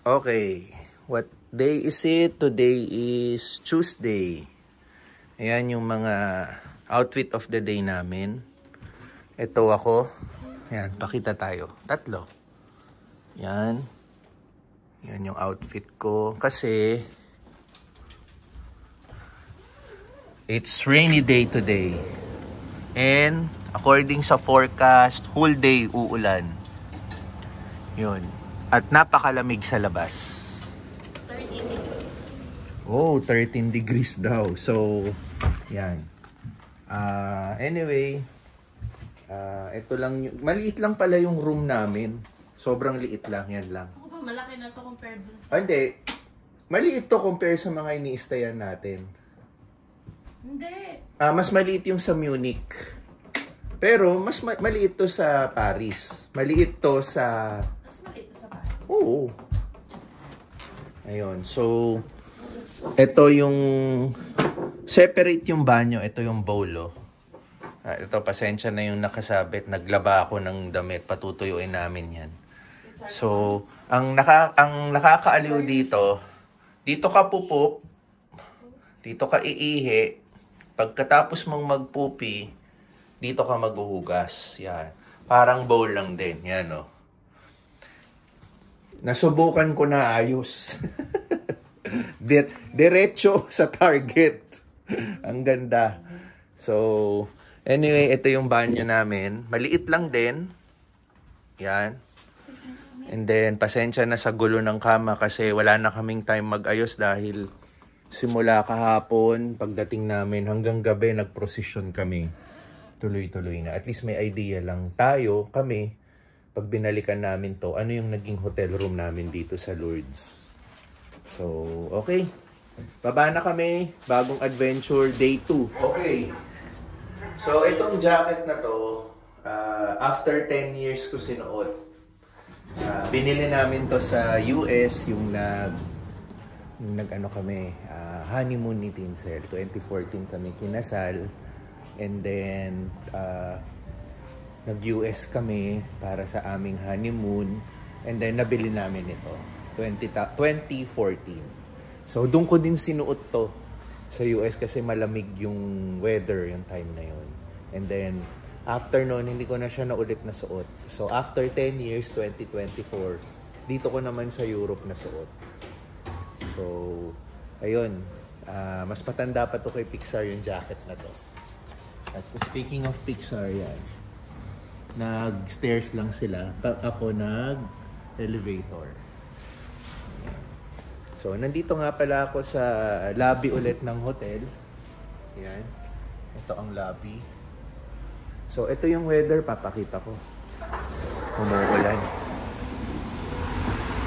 Okay, what day is it? Today is Tuesday. Ayan yung mga outfit of the day namin. Ito ako. Ayan, pakita tayo. Tatlo. Yan. Yan yung outfit ko. Kasi it's rainy day today. And according sa forecast, whole day uulan. Yun. At napakalamig sa labas. 13 degrees. Oh, 13 degrees daw. So, yan. Anyway, ito lang. Maliit lang pala yung room namin. Sobrang liit lang. Yan lang. Ako ba, malaki na to compared dun sa... Hindi. Maliit to compare sa mga ini-stayan natin. Hindi. Mas maliit yung sa Munich. Pero, mas maliit to sa Paris. Maliit to sa... Oo. Ayun. So, ito yung separate yung banyo. Ito yung bolo. Ito, pasensya na yung nakasabit. Naglaba ako ng damit. Patutuyuin namin yan. So, ang nakakaaliw dito, dito ka pupok, dito ka iihi, pagkatapos mong magpupi, dito ka maghuhugas. Yan. Parang bowl lang din. Yan, o. Nasubukan ko na ayos. Diretso sa target. Ang ganda. So, anyway, ito yung banyo namin. Maliit lang din. Yan. And then, pasensya na sa gulo ng kama kasi wala na kaming time mag-ayos dahil simula kahapon, pagdating namin hanggang gabi, nag-procession kami. Tuloy-tuloy na. At least may idea lang tayo, kami, pag binalikan namin to, ano yung naging hotel room namin dito sa Lourdes. So, okay. Baba na kami. Bagong adventure, day 2. Okay. So, itong jacket na to, after 10 years ko sinuot. Binili namin to sa US, yung nag-ano kami, honeymoon ni Tinsel. 2014 kami kinasal. And then, nag-US kami para sa aming honeymoon. And then, nabili namin ito. 2014. So, doon ko din sinuot to sa US kasi malamig yung weather yung time na yun. And then, after noon, hindi ko na siya na ulit nasuot. So, after 10 years, 2024, dito ko naman sa Europe nasuot. So, ayun. Mas patanda pa to kay Pixar yung jacket na to. At speaking of Pixar, yan. Nag-stairs lang sila. Ako nag-elevator. So, nandito nga pala ako sa lobby ulit ng hotel. Yan. Ito ang lobby. So, ito yung weather. Papakita ko. Umuulan.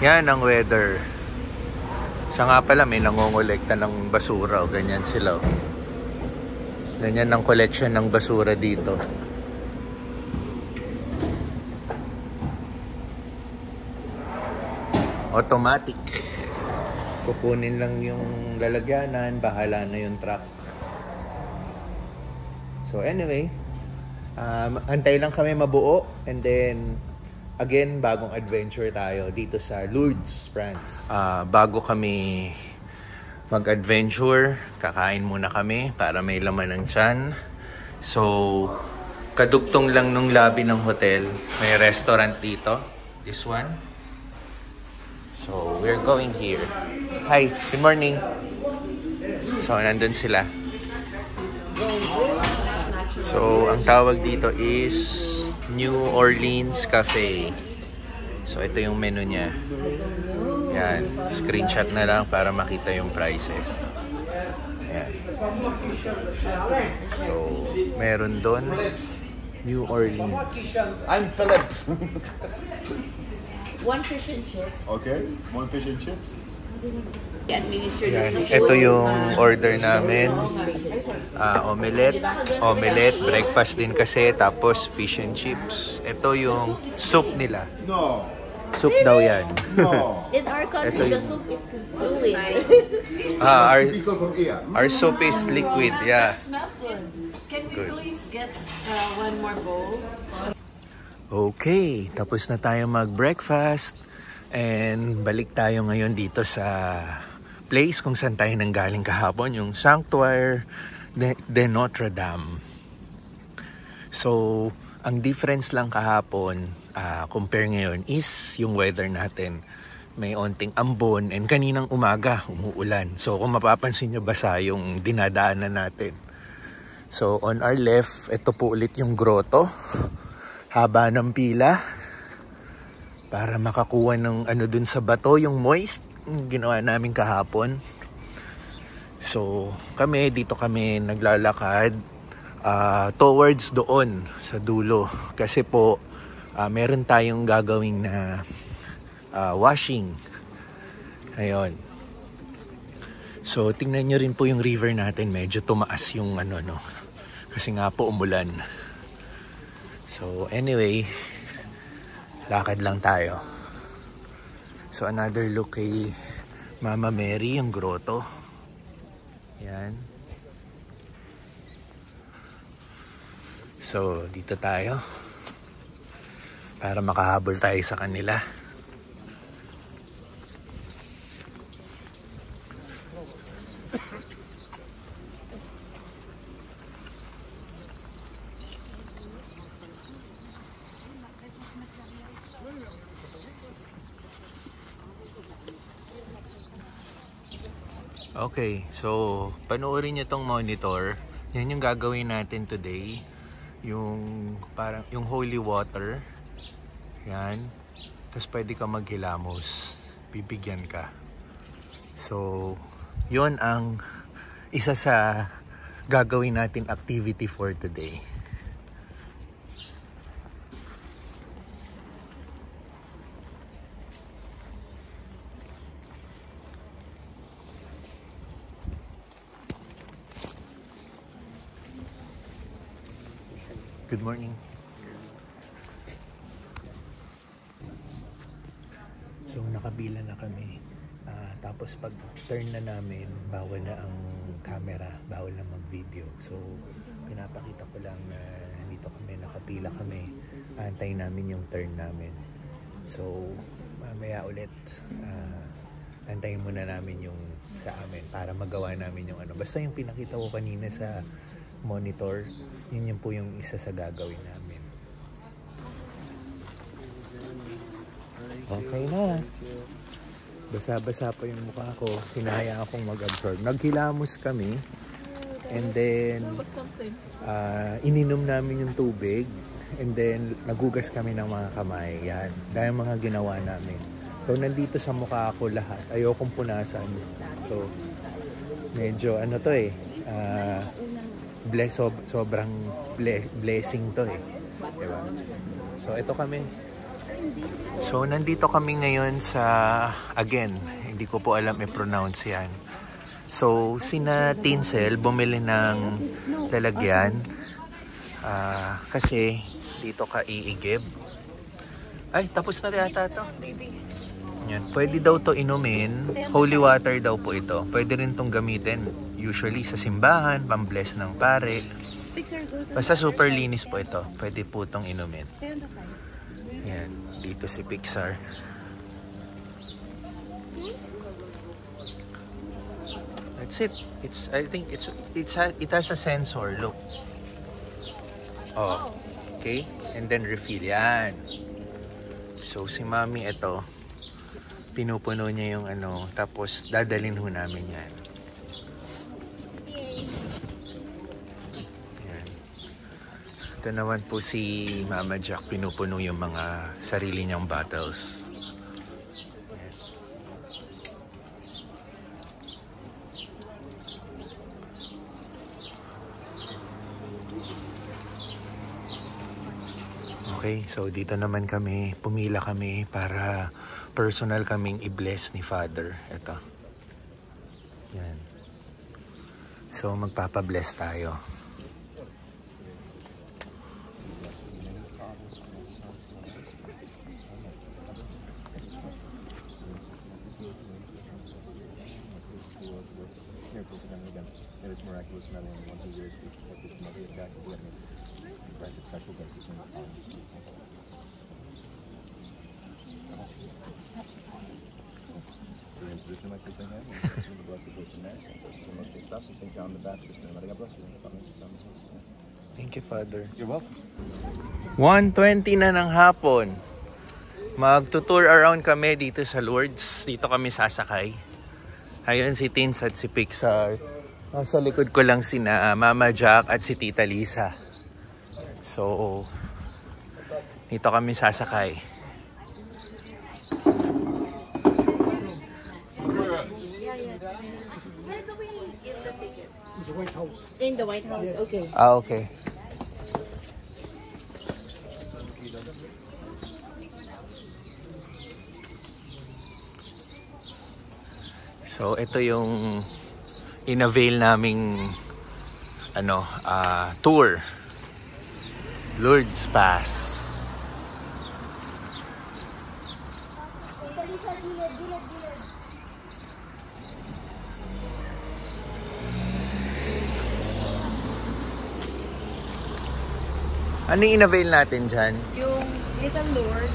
Yan ang weather. Siya nga pala may nangongolekta ng basura. O, ganyan sila. O. Ganyan ang collection ng basura dito. Automatic. Kukunin lang yung lalagyanan, bahala na yung truck. So anyway, antay lang kami mabuo and then again, bagong adventure tayo dito sa Lourdes, France. Bago kami mag-adventure, kakain muna kami para may laman ng tiyan. So, kadugtong lang nung lobby ng hotel, may restaurant dito. This one. So, we're going here. Hi, good morning. So, nandun sila. So, ang tawag dito is New Orleans Cafe. So, ito yung menu niya. Yan. Screenshot na lang para makita yung prices. Yan. So, meron doon. New Orleans. I'm Phillips. One fish and chips. Okay, one fish and chips. Yan. Ito yung order namin. Omelette, breakfast din kasi, tapos fish and chips. Ito yung soup nila. No. Soup daw yan. No. In our country, the soup is fluid. Our soup is liquid, yeah. It smells good. Can we please get one more bowl? Okay, tapos na tayo mag-breakfast. And balik tayo ngayon dito sa place kung saan tayo nanggaling kahapon, yung Sanctuaire de Notre Dame. So, ang difference lang kahapon, compare ngayon, is yung weather natin. May onting ambon and kaninang umaga umuulan. So, kung mapapansin nyo, basa yung dinadaanan natin. So, on our left, ito po ulit yung grotto. Haba ng pila para makakuha ng ano dun sa bato, yung moist, ginawa namin kahapon. So, dito kami naglalakad towards doon sa dulo. Kasi po, meron tayong gagawing na washing. Ayun. So, tingnan nyo rin po yung river natin. Medyo tumaas yung ano, no? Kasi nga po umulan. So, anyway, lakad lang tayo. So, another look kay Mama Mary, yung grotto. Yan. So, dito tayo. Para makahabol tayo sa kanila. Okay, so panoorin nyo tong monitor. Yan yung gagawin natin today. Yung parang yung holy water. Yan. Tapos pwede ka maghilamos. Bibigyan ka. So, yun ang isa sa gagawin natin activity for today. Good morning. So nakabila na kami. Tapos pag turn na namin, bawal na ang camera, bawal na mag-video. So pinapakita ko lang na dito kami, nakapila kami. Antayin namin yung turn namin. So mamaya ulit, antayin muna namin yung sa amin para magawa namin yung ano. Basta yung pinakita ko kanina sa monitor, yun po yung isa sa gagawin namin. Okay na. Basa-basa pa yung mukha ko. Hinahayaan akong mag-absorb. Naghilamos kami. And then, ininom namin yung tubig. And then, nagugas kami ng mga kamay. Yan. Dahil mga ginawa namin. So, nandito sa mukha ko lahat. Ayokong punasan. So, medyo ano to eh. Sobrang blessing to eh. Diba? So ito kami. So nandito kami ngayon sa, again, hindi ko po alam i-pronounce yan. So sina Tinsel bumili ng lalagyan kasi dito ka iigib. Ay, tapos na yata to. Yan. Pwede daw to inumin. Holy water daw po ito. Pwede rin tong gamitin. Usually sa simbahan, pambless ng pare. Basta super linis po ito. Pwede po itong inumin. Yan. Dito si Pixar. That's it. I think it has a sensor. Look. Oh. Okay. And then refill. Yan. So si Mami ito, pinupuno niya yung ano, tapos dadalhin ho namin yan. Yan. Ito naman po si Mama Jack, pinupuno yung mga sarili niyang bottles. Yan. Okay, so dito naman kami, pumila kami para personal kaming i-bless ni Father. Ito. Yan. So magpapabless tayo. Thank you, Father. You're welcome. 1:20 na ng hapon. Magtutour around kami dito sa Lourdes. Dito kami sasakay. Ayun si Tins at si Pixar. Nasa likod ko lang sina Mama Jack at si Tita Lisa. So, dito kami sasakay. In the White House, okay. Ah, okay. So, ito yung in-avail naming tour. Lourdes Pass. Ano yung in-avail natin dyan? Yung Little Lord,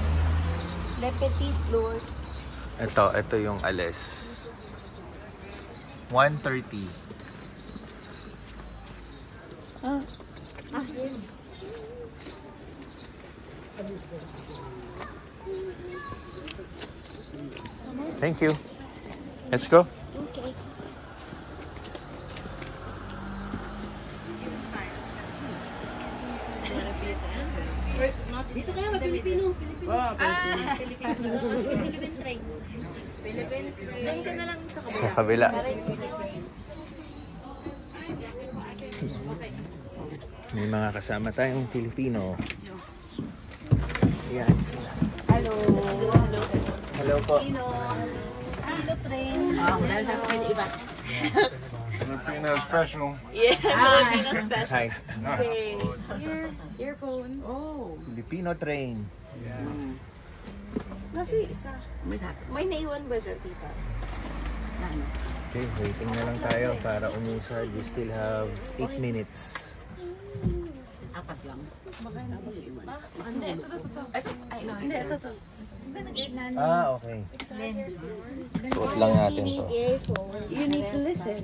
Le Petit Lord. Ito yung alis. 1:30. Yun. Thank you. Let's go. Okay. Dito kayo, Filipino. Philippine train. Philippine train. Doon ka na lang sa Sa kabila. May mga kasama tayong Pilipino. Yan sila. Hello. Hello po. Hello, train. Wala na ako kayo iba. Filipino special. Yeah, Filipino special. Hi. Okay. Earphones. Oh. Filipino train. Nasi isa. May naiwan ba dyan, tita? Okay, waiting na lang tayo para umusad. We still have 8 minutes. Apat lang. Hindi, ito. Hindi, ito. Ah, okay. Suot lang natin to. You need to listen.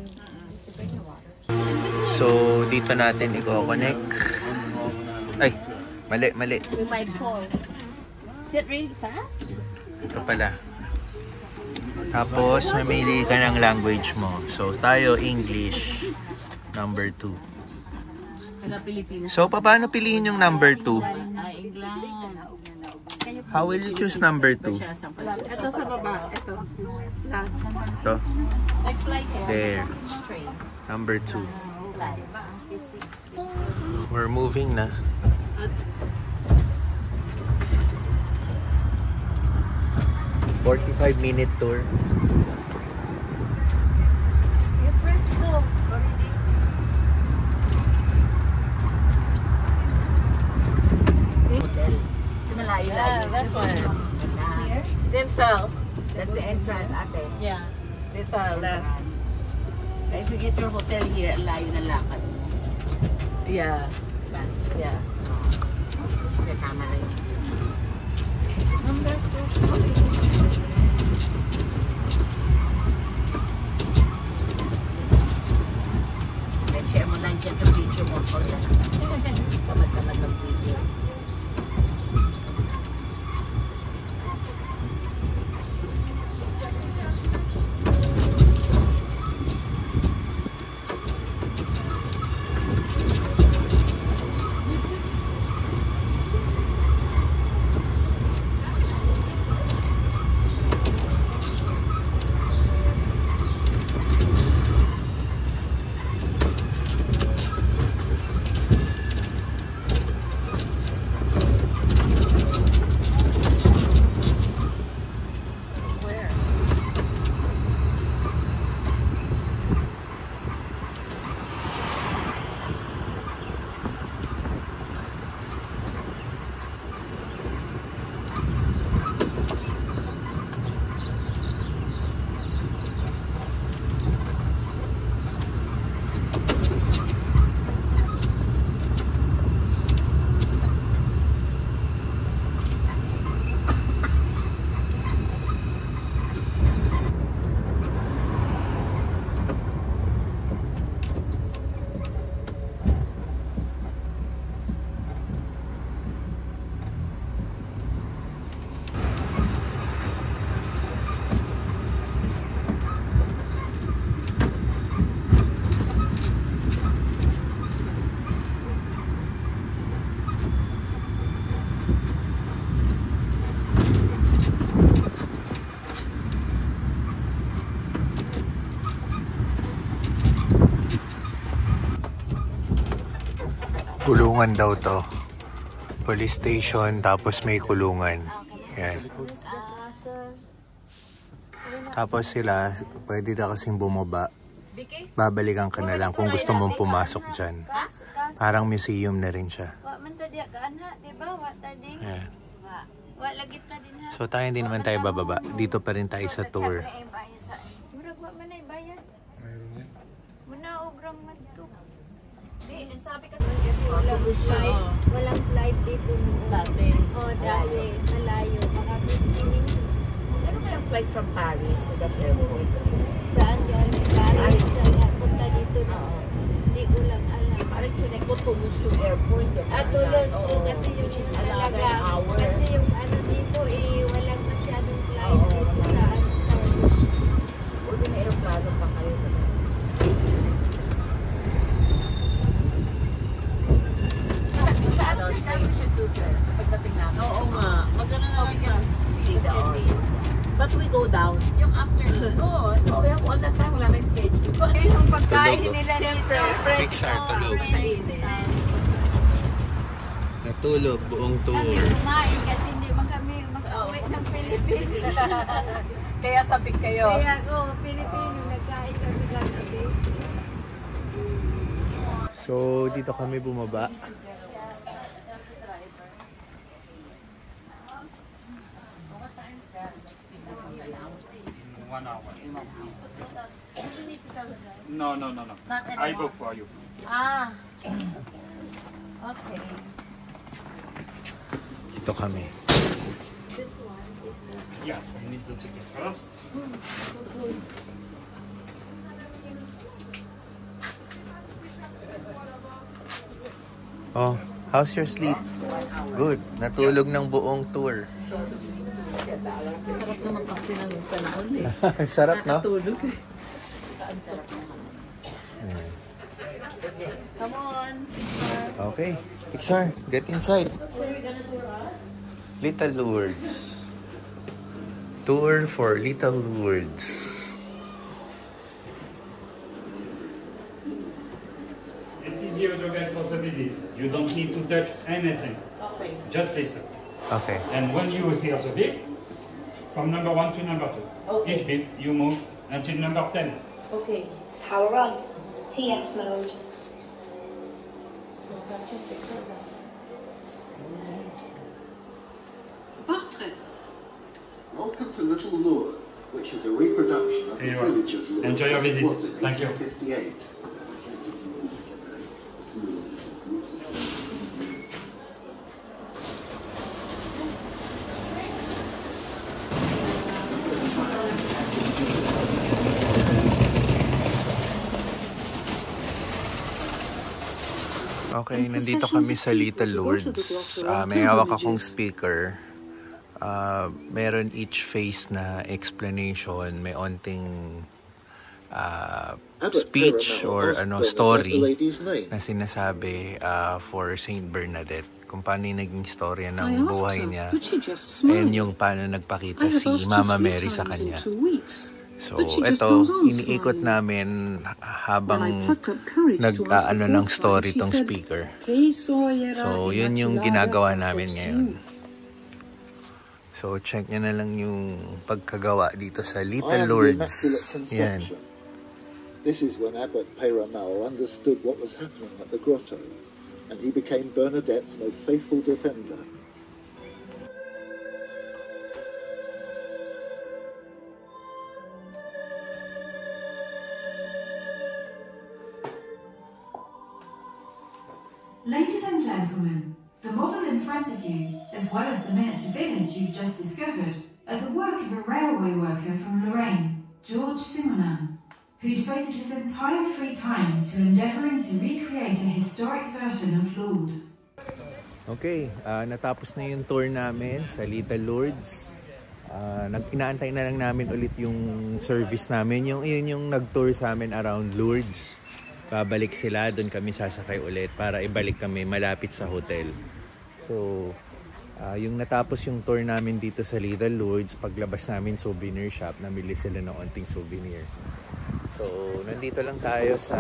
So, dito natin i-connect. Ay, mali. We might fall. Is it really fast? Ito pala. Tapos, mamili ka ng language mo. So, tayo English, number 2. Pilipinas. So, paano piliin yung number 2? England. How will you choose number 2? Ito sa baba. Ito. Last. Ito. Like flight There. Number 2. We're moving na. "45-minute tour." You press go. Yeah, that's one. Here? Then so. That's the entrance, ate. Yeah. Dito, left. If you get your hotel here, layo ng lakad. Yeah. Yeah. Okay, tama na yun. Then share mo lang dyan yung picture mo for yan. Tamad-tamad ng video. Kulungan daw to. Police station, tapos may kulungan. Yan. Tapos sila, pwede na kasing bumaba. Babalikan ka na lang kung gusto mong pumasok dyan. Parang museum na rin siya. Yan. So tayo hindi naman tayo bababa. Dito pa rin tayo sa tour. Sabi kasi walang flight dito dati. Dati. Malayo. Mga 50 minutes. Ano kayang flight from Paris to the airport? Saan galing? Paris. Punta dito. Hindi ko lang alam. Parang connect ko Toulouse yung airport. Toulouse po kasi yung talaga. Kasi yung ano dito walang masyadong flight dito sa Toulouse. Uli na aeroplano pa kayo. Pagdating namin. Oo nga. Magkano na lang yan. But we go down. Yung afternoon. We have all the time. Wala na yung stage. Yung pagkain nila dito. Pixar tulog. Natulog buong tour. Kami kumain kasi hindi man kami mag-uwi ng Pilipinas. Kaya sabik kayo. Kaya Pilipino, nagkain kami kagabi. So dito kami bumaba. No. I book for you. Ah. Okay. Dito kami. Yes, I need the ticket first. Oh, how's your sleep? Good. Natulog ng buong tour. Sarap naman kasi ng panahon eh. Sarap, no? Natulog eh. Come on. Okay. Pixar, get inside. Little Lourdes. Tour for Little Lourdes. This is your guide for the visit. You don't need to touch anything. Okay. Just listen. Okay. And when you hear the beep, from number 1 to number 2. Okay. Each beep, you move until number 10. Okay. Power on. TF mode. Parfait. Welcome to Little Lourdes, which is a reproduction of the Here you are. village of Lourdes Enjoy your as it visit. was in Thank you. 1958. Okay, nandito kami sa Little Lourdes. May hawak akong speaker. Meron each face na explanation, may onting speech or story na sinasabi for Saint Bernadette. Kung paano yung naging storya ng buhay niya. And yung paano nagpakita si Mama Mary sa kanya. So, ito, iniikot namin habang nag-ano ng story tong speaker. So, yun yung ginagawa namin ngayon. So, check nyo na lang yung pagkagawa dito sa Little Lourdes. Yan. This is when Abbot Peyramel understood what was happening at the grotto, and he became Bernadette's most faithful defender. Ladies and gentlemen, the model in front of you, as well as the miniature village you've just discovered, are the work of a railway worker from Lorraine, George Simonin, who devoted his entire free time to endeavouring to recreate a historic version of Lourdes. Okay, natapos na yung tour namin sa Little Lourdes. Inaantay na lang namin ulit yung service namin. Yun yung nag-tour sa amin around Lourdes. Babalik sila, doon kami sasakay ulit para ibalik kami malapit sa hotel. So, yung natapos yung tour namin dito sa Little Lourdes, paglabas namin souvenir shop, namili sila ng onting souvenir. So, nandito lang tayo sa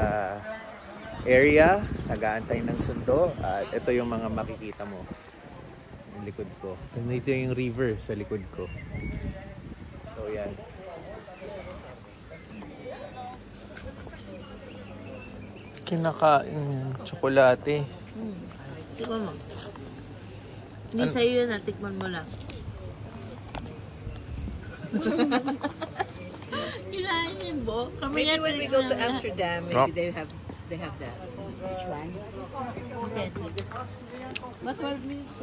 area, nag-aantay ng sundo, at ito yung mga makikita mo yung likod ko. Ito yung river sa likod ko. So yan. Kinakain yan, tsokolate. Tikman mo. Hindi sa'yo yun, tikman mo lang. Kailangan yun, Bo. Maybe when we go to Amsterdam, maybe they have that. Which one? Okay. But 12 minutes.